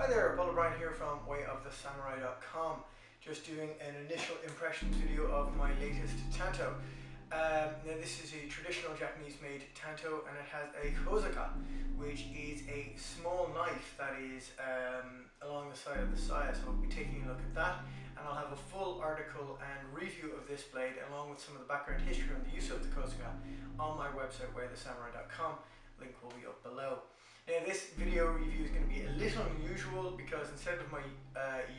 there, J.O'Brien here from wayofthesamurai.com. Just doing an initial impressions video of my latest tanto. Now this is a traditional Japanese made tanto, and it has a Kozuka, which is a small knife that is along the side of the saya. So I'll be taking a look at that, and I'll have a full article and review of this blade along with some of the background history on the use of the Kozuka on my website wayofthesamurai.com. Link will be up below. Now this video review is going to be a little unusual because instead of my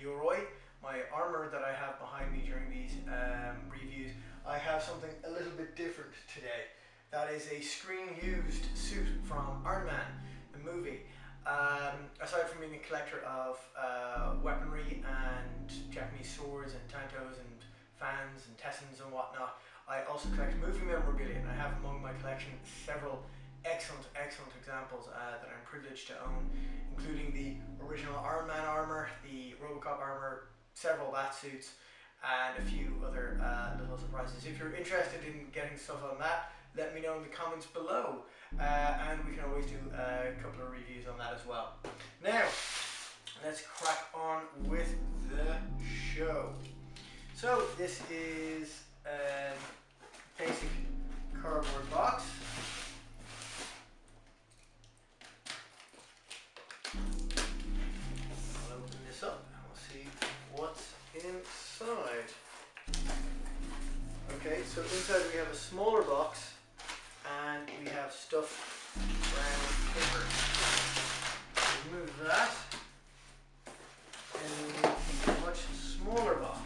yoroi, my armor that I have behind me during these reviews, I have something a little bit different today. That is a screen-used suit from Iron Man, the movie. Aside from being a collector of weaponry and Japanese swords and tantos and fans and tessons and whatnot, I also collect movie memorabilia, and I have among my collection several excellent examples that I'm privileged to own, including the original Iron Man armor, the Robocop armor, several bat suits, and a few other little surprises. If you're interested in getting stuff on that, let me know in the comments below, and we can always do a couple of reviews on that as well. Now, let's crack on with the show. So this is a basic cardboard box. I'll open this up and we'll see what's inside. Okay, so inside we have a smaller box and we have stuffed brown paper. Remove that and we need a much smaller box.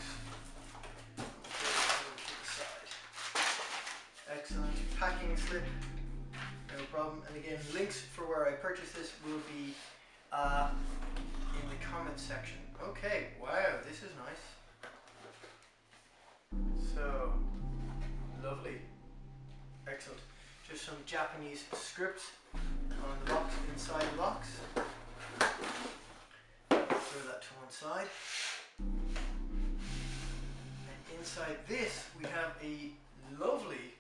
Excellent packing slip, no problem. And again, links for where I purchased this will be in the comments section. Okay, wow, this is nice. So, lovely. Excellent. Just some Japanese script on the box, inside the box. Throw that to one side. And inside this, we have a lovely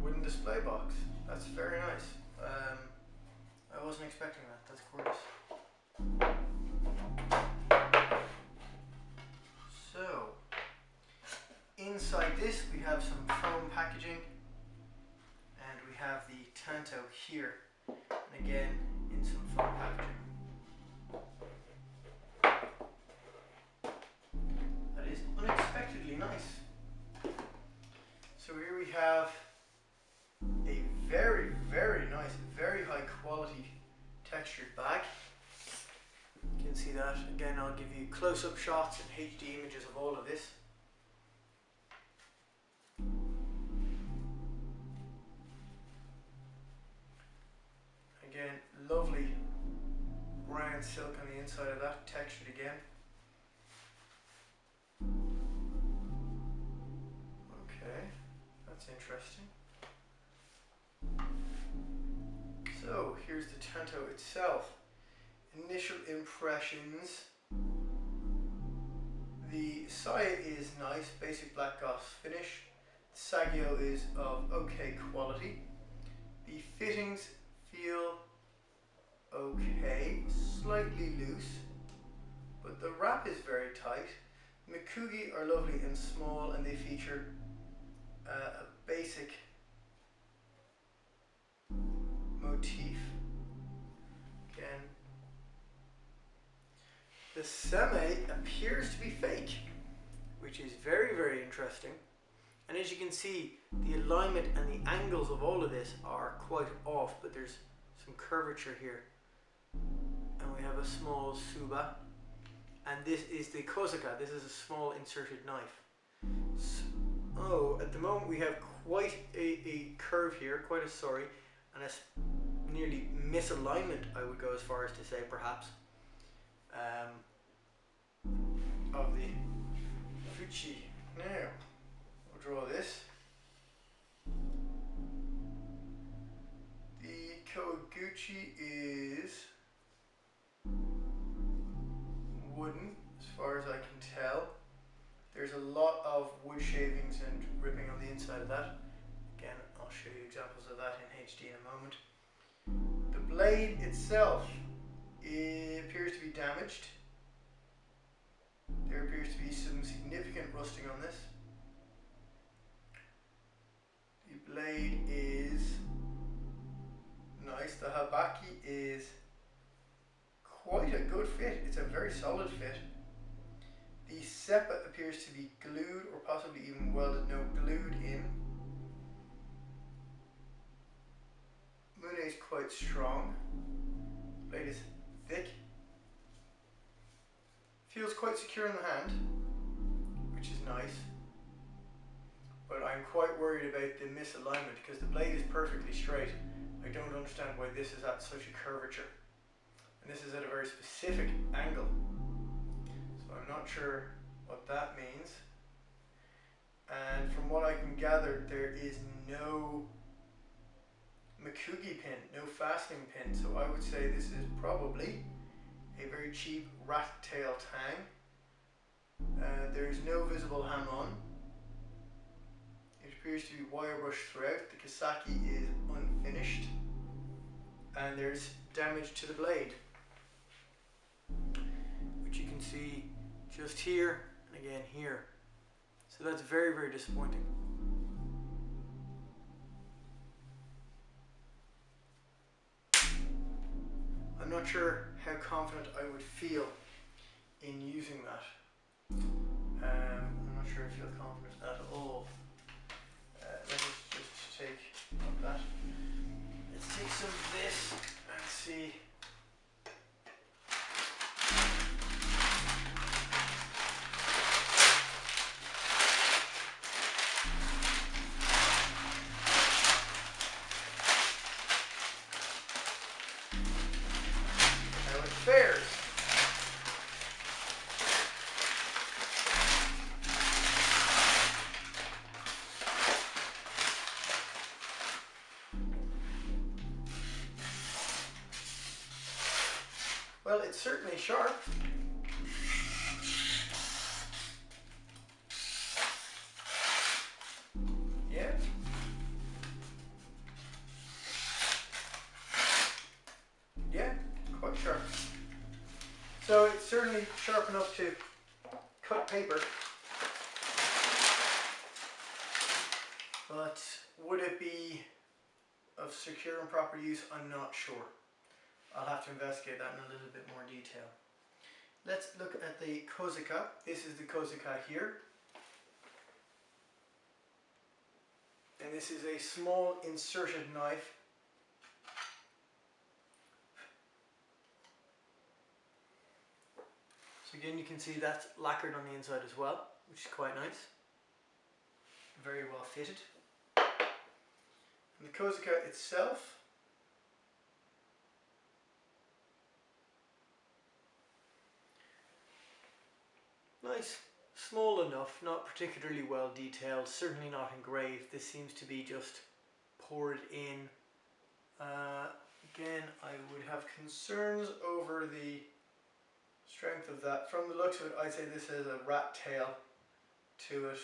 wooden display box. That's very nice. I wasn't expecting that. That's gorgeous. So, inside this we have some foam packaging, and we have the tanto here, and again in some foam packaging. That is unexpectedly nice. So here we have a very nice, very high quality textured bag. You can see that. Again, I'll give you close-up shots and HD images of all of this. Again, lovely brown silk on the inside of that, textured again. Okay, that's interesting. So here's the tanto itself. Initial impressions. The saya is nice, basic black gloss finish. The sagio is of okay quality. The fittings feel okay, slightly loose, but the wrap is very tight. Mikugi are lovely and small, and they feature a basic motif. Again, the seme appears to be fake, which is very interesting. And as you can see, the alignment and the angles of all of this are quite off, but there's some curvature here. And we have a small suba, and this is the Kozuka. This is a small inserted knife. So, at the moment we have quite a curve here, quite a sori, and a nearly misalignment, I would go as far as to say, perhaps, of the fuchi. Now, we'll draw this. The Kawaguchi is wooden, as far as I can tell. There's a lot of wood shavings and ripping on the inside of that. Again, I'll show you examples of that in HD in a moment. The blade itself appears to be damaged. There appears to be some significant rusting on this. The blade is nice. The habaki is quite a good fit. It's a very solid fit. The seppa appears to be glued or possibly even welded, no, glued in. Mune is quite strong. Blade is thick. Feels quite secure in the hand, which is nice. But I'm quite worried about the misalignment because the blade is perfectly straight. I don't understand why this is at such a curvature. And this is at a very specific angle. So I'm not sure what that means. And from what I can gather, there is no Mikugi pin, no fastening pin. So I would say this is probably a very cheap rat tail tang. There is no visible Hanwei. It appears to be wire brush throughout. The Kisaki is unfinished. And there's damage to the blade, which you can see just here and again here. So that's very, very disappointing. I'm not sure how confident I would feel in using that. I'm not sure I feel confident at all. Let us just take that. Let's take some of this and see. How it fares. Well, it's certainly sharp. Yeah. Yeah, quite sharp. So it's certainly sharp enough to cut paper. But would it be of secure and proper use? I'm not sure. I'll have to investigate that in a little bit more detail. Let's look at the Kozuka. This is the Kozuka here. And this is a small inserted knife. So again, you can see that's lacquered on the inside as well, which is quite nice. Very well fitted. And the Kozuka itself, nice, small enough, not particularly well detailed, certainly not engraved. This seems to be just poured in. Again, I would have concerns over the strength of that. From the looks of it, I'd say this has a rat tail to it.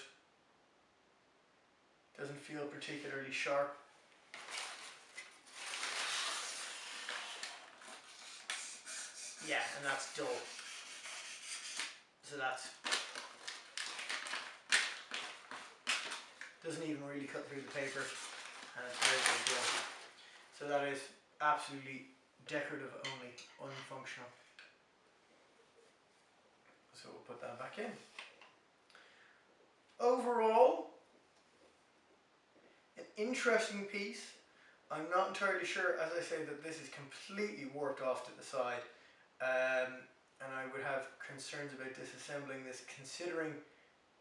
Doesn't feel particularly sharp. Yeah, and that's dull. So that's doesn't even really cut through the paper, and it's very, very dull. So that is absolutely decorative only, unfunctional. So we'll put that back in. Overall, an interesting piece. I'm not entirely sure, as I say, that this is completely warped off to the side. And I would have concerns about disassembling this, considering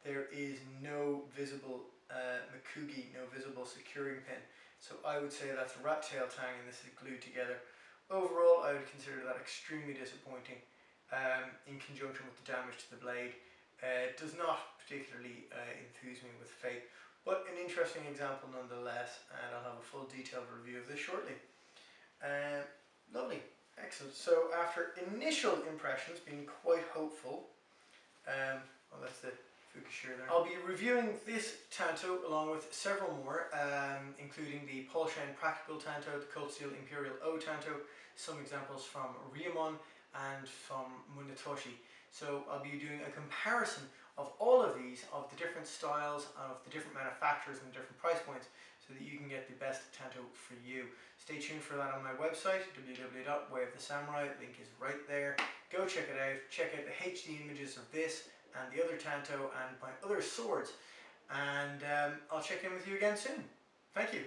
there is no visible Mikugi, no visible securing pin. So I would say that's a rat tail tang and this is glued together. Overall, I would consider that extremely disappointing in conjunction with the damage to the blade. It does not particularly enthuse me with faith, but an interesting example nonetheless, and I'll have a full detailed review of this shortly. Lovely. Excellent. So after initial impressions being quite hopeful, well, that's the Fukushira there. I'll be reviewing this Tanto along with several more, including the Hanwei Practical Tanto, the Cold Steel Imperial O-Tanto, some examples from Ryumon, and some Munetoshi. So I'll be doing a comparison of all of these, of the different styles, of the different manufacturers and different price points, so that you can get the best Tanto for you. Stay tuned for that on my website, www.wayofthesamurai. Link is right there. Go check it out. Check out the HD images of this and the other Tanto and my other swords. And I'll check in with you again soon. Thank you.